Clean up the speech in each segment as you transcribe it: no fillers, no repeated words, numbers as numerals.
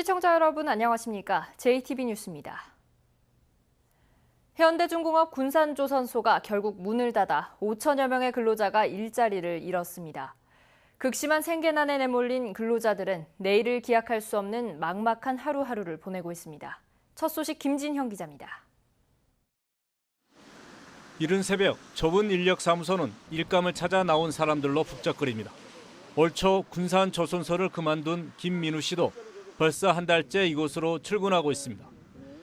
시청자 여러분 안녕하십니까? JTB 뉴스입니다. 현대중공업 군산조선소가 결국 문을 닫아 5천여 명의 근로자가 일자리를 잃었습니다. 극심한 생계난에 내몰린 근로자들은 내일을 기약할 수 없는 막막한 하루하루를 보내고 있습니다. 첫 소식 김진형 기자입니다. 이른 새벽 좁은 인력사무소는 일감을 찾아 나온 사람들로 북적거립니다. 올 초 군산조선소를 그만둔 김민우 씨도 벌써 한 달째 이곳으로 출근하고 있습니다.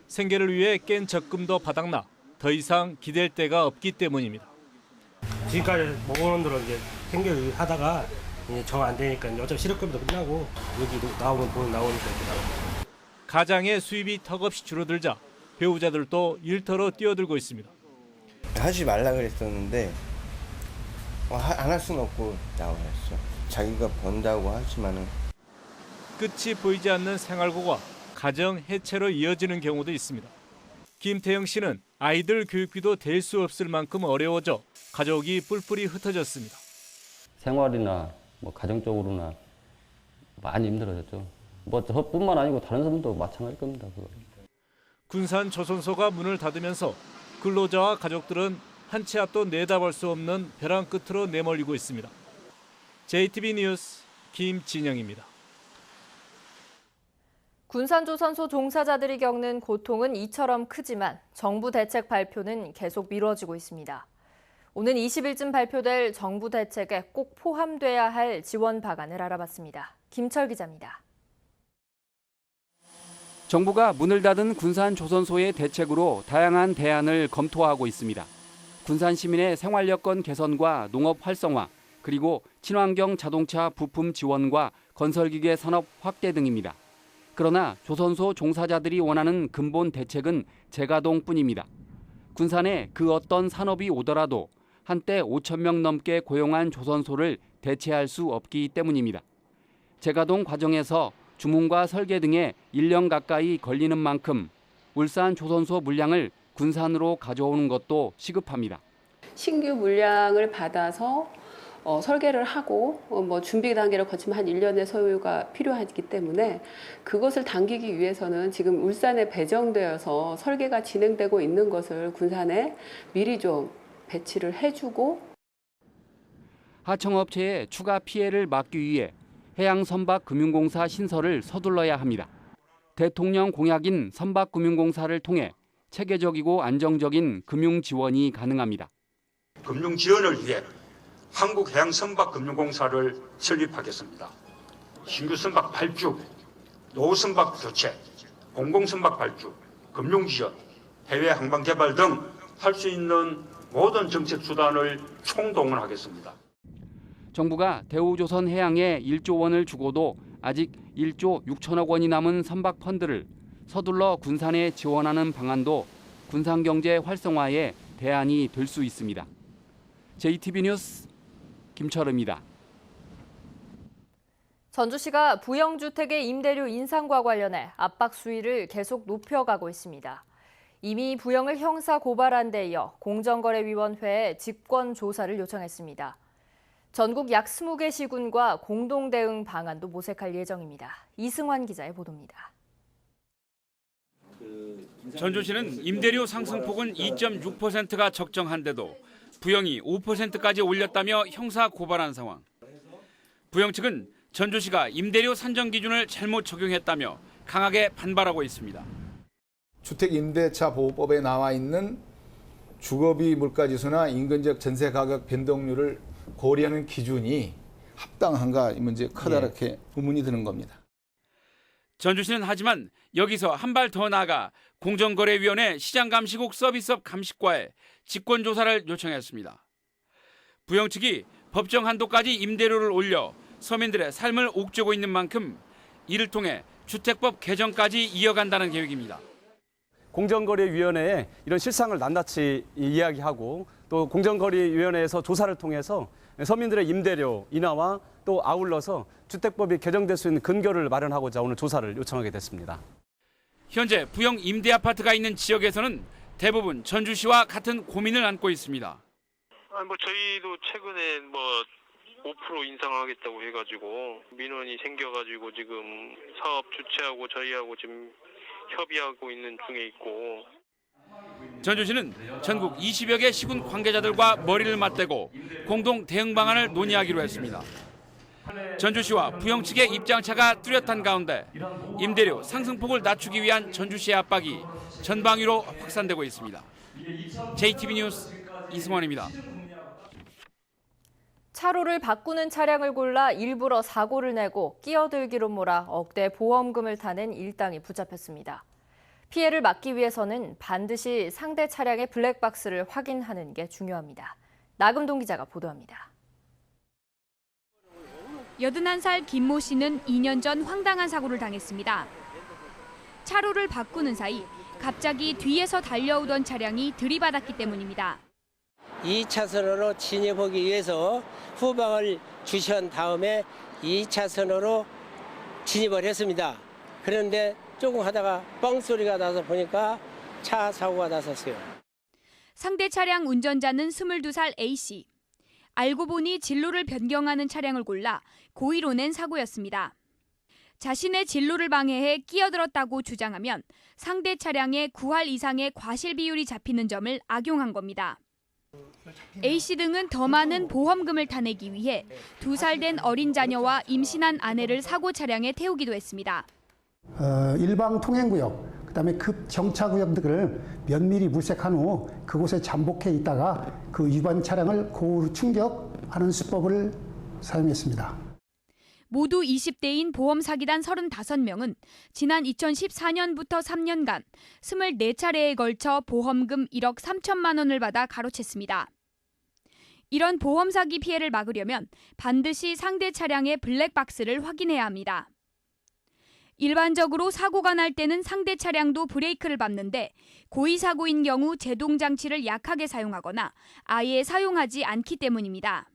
생계를 위해 깬 적금도 바닥나 더 이상 기댈 데가 없기 때문입니다. 지금까지 모범원들은 이제 생계를 하다가 이제 정 안 되니까 어차피 실업급여도 끝나고 여기 나오면 돈 나오니까 이렇게 나오고. 가장의 수입이 턱없이 줄어들자 배우자들도 일터로 뛰어들고 있습니다. 하지 말라 그랬었는데 안 할 수는 없고 나와야죠. 자기가 번다고 하지만은 끝이 보이지 않는 생활고가 가정 해체로 이어지는 경우도 있습니다. 김태영 씨는 아이들 교육비도 댈 수 없을 만큼 어려워져 가족이 뿔뿔이 흩어졌습니다. 생활이나 가정적으로나 많이 힘들어졌죠. 저뿐만 아니고 다른 사람도 마찬가지일 겁니다. 군산조선소가 문을 닫으면서 근로자와 가족들은 한 치 앞도 내다볼 수 없는 벼랑 끝으로 내몰리고 있습니다. JTB 뉴스 김진영입니다. 군산조선소 종사자들이 겪는 고통은 이처럼 크지만 정부 대책 발표는 계속 미뤄지고 있습니다. 오는 20일쯤 발표될 정부 대책에 꼭 포함돼야 할 지원 방안을 알아봤습니다. 김철 기자입니다. 정부가 문을 닫은 군산조선소의 대책으로 다양한 대안을 검토하고 있습니다. 군산 시민의 생활 여건 개선과 농업 활성화, 그리고 친환경 자동차 부품 지원과 건설기계 산업 확대 등입니다. 그러나 조선소 종사자들이 원하는 근본 대책은 재가동뿐입니다. 군산에 그 어떤 산업이 오더라도 한때 5천 명 넘게 고용한 조선소를 대체할 수 없기 때문입니다. 재가동 과정에서 주문과 설계 등에 1년 가까이 걸리는 만큼 울산 조선소 물량을 군산으로 가져오는 것도 시급합니다. 신규 물량을 받아서 설계를 하고 준비 단계를 거치면 한 1년의 소요가 필요하기 때문에 그것을 당기기 위해서는 지금 울산에 배정되어서 설계가 진행되고 있는 것을 군산에 미리 좀 배치를 해주고 하청업체의 추가 피해를 막기 위해 해양선박금융공사 신설을 서둘러야 합니다. 대통령 공약인 선박금융공사를 통해 체계적이고 안정적인 금융 지원이 가능합니다. 금융 지원을 위해 한국해양선박금융공사를 설립하겠습니다. 신규 선박 발주, 노선박 교체, 공공선박 발주, 금융 지원, 해외 항만 개발 등 할 수 있는 모든 정책 수단을 총동원하겠습니다. 정부가 대우조선해양에 1조 원을 주고도 아직 1조 6천억 원이 남은 선박 펀드를 서둘러 군산에 지원하는 방안도 군산경제 활성화의 대안이 될 수 있습니다. JTB 뉴스 김철우입니다. 전주시가 부영주택의 임대료 인상과 관련해 압박 수위를 계속 높여가고 있습니다. 이미 부영을 형사 고발한 데 이어 공정거래위원회에 직권 조사를 요청했습니다. 전국 약 20개 시군과 공동 대응 방안도 모색할 예정입니다. 이승환 기자의 보도입니다. 전주시는 임대료 상승폭은 2.6%가 적정한데도 부영이 5%까지 올렸다며 형사 고발한 상황. 부영 측은 전주시가 임대료 산정 기준을 잘못 적용했다며 강하게 반발하고 있습니다. 주택임대차보호법에 나와 있는 주거비 물가지수나 인근적 전세가격 변동률을 고려하는 기준이 합당한가 이 문제 커다랗게 의문이 드는 겁니다. 전주시는 하지만 여기서 한 발 더 나아가 공정거래위원회 시장감시국 서비스업 감식과에 직권조사를 요청했습니다. 부영 측이 법정 한도까지 임대료를 올려 서민들의 삶을 옥죄고 있는 만큼 이를 통해 주택법 개정까지 이어간다는 계획입니다. 공정거래위원회에 이런 실상을 낱낱이 이야기하고 또 공정거래위원회에서 조사를 통해서 서민들의 임대료 인하와 또 아울러서 주택법이 개정될 수 있는 근거를 마련하고자 오늘 조사를 요청하게 됐습니다. 현재 부영 임대아파트가 있는 지역에서는 대부분 전주시와 같은 고민을 안고 있습니다. 저희도 최근에 5% 인상하겠다고 해가지고 민원이 생겨가지고 지금 사업 주체하고 저희하고 지금 협의하고 있는 중에 있고. 전주시는 전국 20여 개 시군 관계자들과 머리를 맞대고 공동 대응 방안을 논의하기로 했습니다. 전주시와 부영 측의 입장차가 뚜렷한 가운데 임대료 상승폭을 낮추기 위한 전주시의 압박이 전방위로 확산되고 있습니다. JTB 뉴스 이승원입니다. 차로를 바꾸는 차량을 골라 일부러 사고를 내고 끼어들기로 몰아 억대 보험금을 타는 일당이 붙잡혔습니다. 피해를 막기 위해서는 반드시 상대 차량의 블랙박스를 확인하는 게 중요합니다. 나금동 기자가 보도합니다. 81살 김모 씨는 2년 전 황당한 사고를 당했습니다. 차로를 바꾸는 사이 갑자기 뒤에서 달려오던 차량이 들이받았기 때문입니다. 2차선으로 진입하기 위해서 후방을 주시한 다음에 2차선으로 진입을 했습니다. 그런데 조금 하다가 뻥 소리가 나서 보니까 차 사고가 났었어요. 상대 차량 운전자는 22살 A씨. 알고 보니 진로를 변경하는 차량을 골라 고의로 낸 사고였습니다. 자신의 진로를 방해해 끼어들었다고 주장하면 상대 차량의 9할 이상의 과실 비율이 잡히는 점을 악용한 겁니다. A씨 등은 더 많은 보험금을 타내기 위해 2살 된 어린 자녀와 임신한 아내를 사고 차량에 태우기도 했습니다. 일방 통행구역, 그다음에 급정차구역 등을 면밀히 물색한 후 그곳에 잠복해 있다가 그 위반 차량을 고의로 충격하는 수법을 사용했습니다. 모두 20대인 보험 사기단 35명은 지난 2014년부터 3년간 24차례에 걸쳐 보험금 1억 3천만 원을 받아 가로챘습니다. 이런 보험 사기 피해를 막으려면 반드시 상대 차량의 블랙박스를 확인해야 합니다. 일반적으로 사고가 날 때는 상대 차량도 브레이크를 밟는데 고의 사고인 경우 제동 장치를 약하게 사용하거나 아예 사용하지 않기 때문입니다.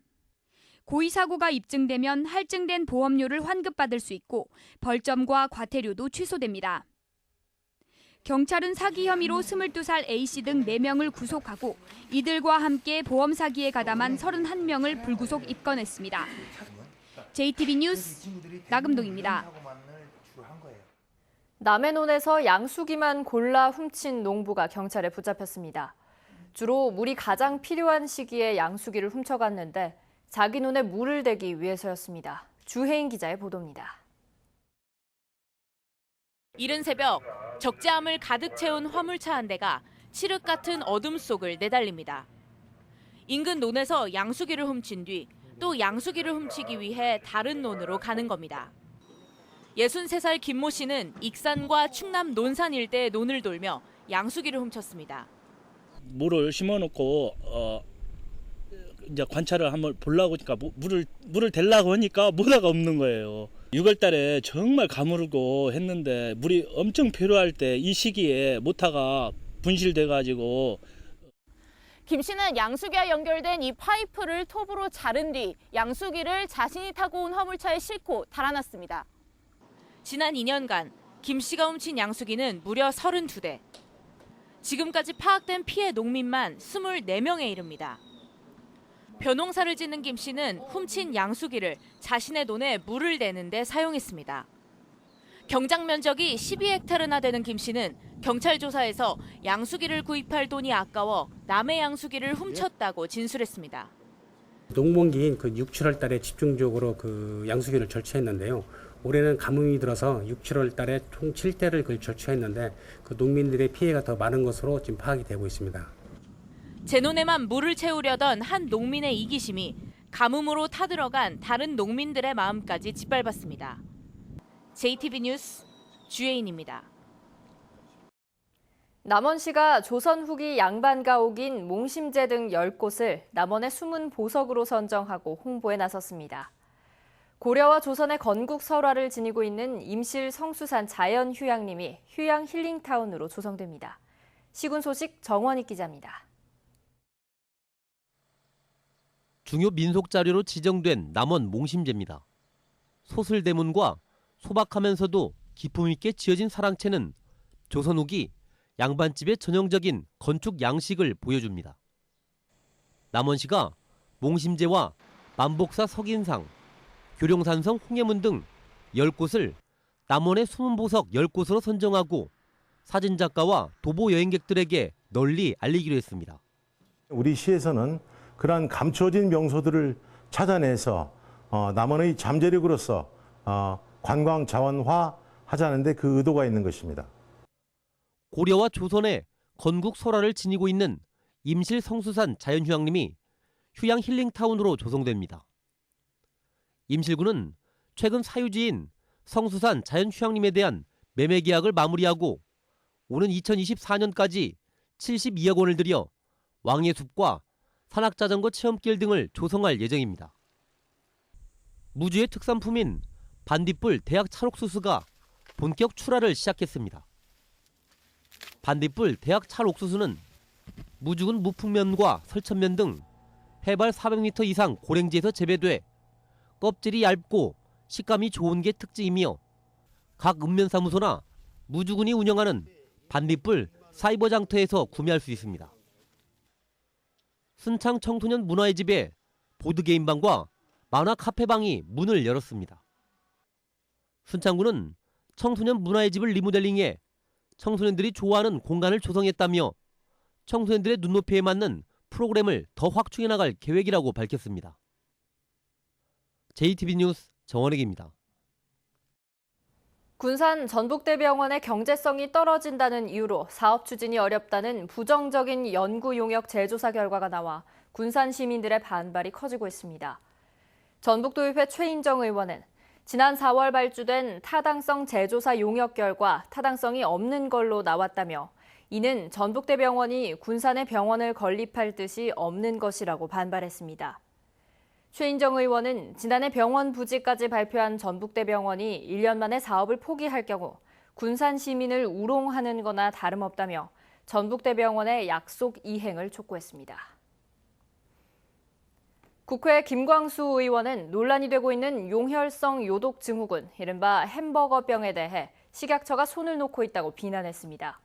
고의 사고가 입증되면 할증된 보험료를 환급받을 수 있고 벌점과 과태료도 취소됩니다. 경찰은 사기 혐의로 22살 A씨 등 4명을 구속하고 이들과 함께 보험 사기에 가담한 31명을 불구속 입건했습니다. JTB 뉴스 나금동입니다. 남해논에서 양수기만 골라 훔친 농부가 경찰에 붙잡혔습니다. 주로 물이 가장 필요한 시기에 양수기를 훔쳐갔는데 자기 논에 물을 대기 위해서였습니다. 주혜인 기자의 보도입니다. 이른 새벽 적재함을 가득 채운 화물차 한 대가 칠흑 같은 어둠 속을 내달립니다. 인근 논에서 양수기를 훔친 뒤 또 양수기를 훔치기 위해 다른 논으로 가는 겁니다. 63살 김모 씨는 익산과 충남 논산 일대의 논을 돌며 양수기를 훔쳤습니다. 물을 심어놓고 이제 관찰을 한번 보려고 하니까 물을 대려고 하니까 모다가 없는 거예요. 6월달에 정말 가물고 했는데 물이 엄청 필요할 때 이 시기에 모타가 분실돼가지고. 김 씨는 양수기와 연결된 이 파이프를 톱으로 자른 뒤 양수기를 자신이 타고 온 화물차에 싣고 달아났습니다. 지난 2년간 김 씨가 훔친 양수기는 무려 32대. 지금까지 파악된 피해 농민만 24명에 이릅니다. 벼농사를 짓는 김 씨는 훔친 양수기를 자신의 논에 물을 대는 데 사용했습니다. 경작 면적이 12헥타르나 되는 김 씨는 경찰 조사에서 양수기를 구입할 돈이 아까워 남의 양수기를 훔쳤다고 진술했습니다. 농번기인 6, 7월 달에 집중적으로 양수기를 절취했는데요. 올해는 가뭄이 들어서 6, 7월 달에 총 7대를 절취했는데 농민들의 피해가 더 많은 것으로 지금 파악이 되고 있습니다. 제 논에만 물을 채우려던 한 농민의 이기심이 가뭄으로 타들어간 다른 농민들의 마음까지 짓밟았습니다. JTB 뉴스 주혜인입니다. 남원시가 조선 후기 양반가옥인 몽심제 등 10곳을 남원의 숨은 보석으로 선정하고 홍보에 나섰습니다. 고려와 조선의 건국 설화를 지니고 있는 임실 성수산 자연휴양림이 휴양 힐링타운으로 조성됩니다. 시군 소식 정원익 기자입니다. 중요 민속 자료로 지정된 남원 몽심제입니다. 소슬대문과 소박하면서도 기품 있게 지어진 사랑채는 조선 후기 양반집의 전형적인 건축 양식을 보여줍니다. 남원시가 몽심제와 만복사 석인상, 교룡산성 홍해문 등 10곳을 남원의 숨은 보석 10곳으로 선정하고 사진작가와 도보 여행객들에게 널리 알리기로 했습니다. 우리 시에서는 그러한 감추어진 명소들을 찾아내서 남원의 잠재력으로서 관광 자원화 하자는 데 그 의도가 있는 것입니다. 고려와 조선의 건국 설화를 지니고 있는 임실 성수산 자연휴양림이 휴양 힐링타운으로 조성됩니다. 임실군은 최근 사유지인 성수산 자연휴양림에 대한 매매 계약을 마무리하고 오는 2024년까지 72억 원을 들여 왕의 숲과 산악자전거 체험길 등을 조성할 예정입니다. 무주의 특산품인 반딧불 대학 찰옥수수가 본격 출하를 시작했습니다. 반딧불 대학 찰옥수수는 무죽은 무풍면과 설천면 등 해발 400m 이상 고랭지에서 재배돼 껍질이 얇고 식감이 좋은 게 특징이며 각 읍면사무소나 무주군이 운영하는 반딧불 사이버 장터에서 구매할 수 있습니다. 순창 청소년 문화의 집에 보드게임방과 만화 카페방이 문을 열었습니다. 순창구는 청소년 문화의 집을 리모델링해 청소년들이 좋아하는 공간을 조성했다며 청소년들의 눈높이에 맞는 프로그램을 더 확충해 나갈 계획이라고 밝혔습니다. JTB 뉴스 정원익입니다. 군산 전북대병원의 경제성이 떨어진다는 이유로 사업 추진이 어렵다는 부정적인 연구 용역 재조사 결과가 나와 군산 시민들의 반발이 커지고 있습니다. 전북도의회 최인정 의원은 지난 4월 발주된 타당성 재조사 용역 결과 타당성이 없는 걸로 나왔다며 이는 전북대병원이 군산에 병원을 건립할 뜻이 없는 것이라고 반발했습니다. 최인정 의원은 지난해 병원 부지까지 발표한 전북대병원이 1년 만에 사업을 포기할 경우 군산 시민을 우롱하는 거나 다름없다며 전북대병원의 약속 이행을 촉구했습니다. 국회 김광수 의원은 논란이 되고 있는 용혈성 요독 증후군, 이른바 햄버거병에 대해 식약처가 손을 놓고 있다고 비난했습니다.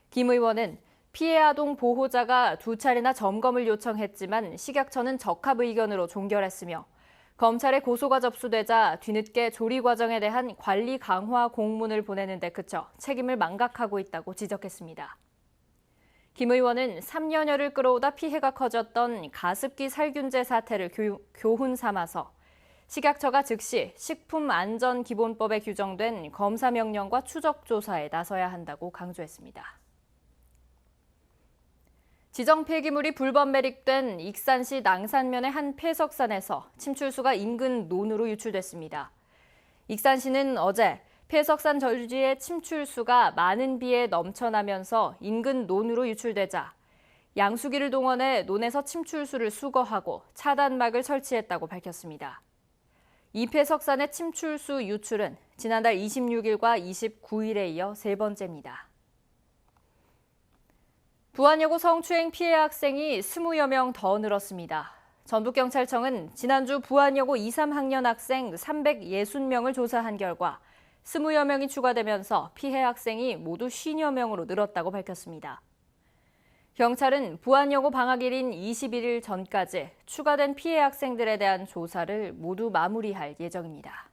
김 의원은 피해 아동 보호자가 2차례나 점검을 요청했지만 식약처는 적합 의견으로 종결했으며 검찰에 고소가 접수되자 뒤늦게 조리 과정에 대한 관리 강화 공문을 보내는 데 그쳐 책임을 망각하고 있다고 지적했습니다. 김 의원은 3년여를 끌어오다 피해가 커졌던 가습기 살균제 사태를 교훈 삼아서 식약처가 즉시 식품안전기본법에 규정된 검사 명령과 추적 조사에 나서야 한다고 강조했습니다. 지정 폐기물이 불법 매립된 익산시 낭산면의 한 폐석산에서 침출수가 인근 논으로 유출됐습니다. 익산시는 어제 폐석산 저주지의 침출수가 많은 비에 넘쳐나면서 인근 논으로 유출되자 양수기를 동원해 논에서 침출수를 수거하고 차단막을 설치했다고 밝혔습니다. 이 폐석산의 침출수 유출은 지난달 26일과 29일에 이어 세 번째입니다. 부안여고 성추행 피해 학생이 20여 명 더 늘었습니다. 전북경찰청은 지난주 부안여고 2, 3학년 학생 360명을 조사한 결과 20여 명이 추가되면서 피해 학생이 모두 50여 명으로 늘었다고 밝혔습니다. 경찰은 부안여고 방학일인 21일 전까지 추가된 피해 학생들에 대한 조사를 모두 마무리할 예정입니다.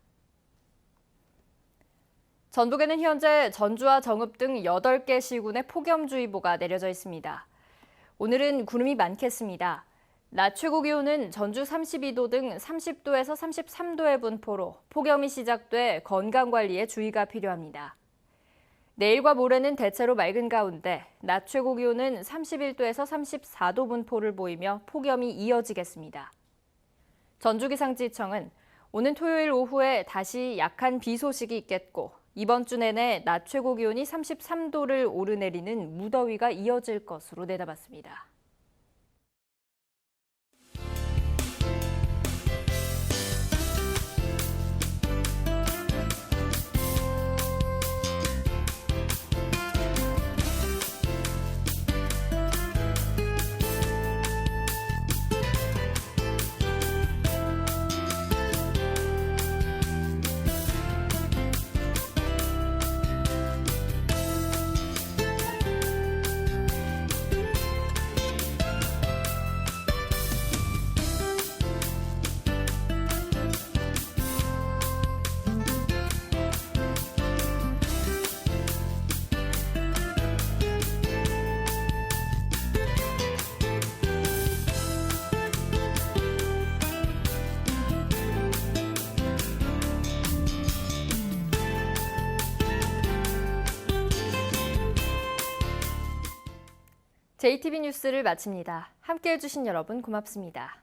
전북에는 현재 전주와 정읍 등 8개 시군에 폭염주의보가 내려져 있습니다. 오늘은 구름이 많겠습니다. 낮 최고 기온은 전주 32도 등 30도에서 33도의 분포로 폭염이 시작돼 건강관리에 주의가 필요합니다. 내일과 모레는 대체로 맑은 가운데 낮 최고 기온은 31도에서 34도 분포를 보이며 폭염이 이어지겠습니다. 전주기상지청은 오는 토요일 오후에 다시 약한 비 소식이 있겠고 이번 주 내내 낮 최고 기온이 33도를 오르내리는 무더위가 이어질 것으로 내다봤습니다. JTB 뉴스를 마칩니다. 함께해 주신 여러분 고맙습니다.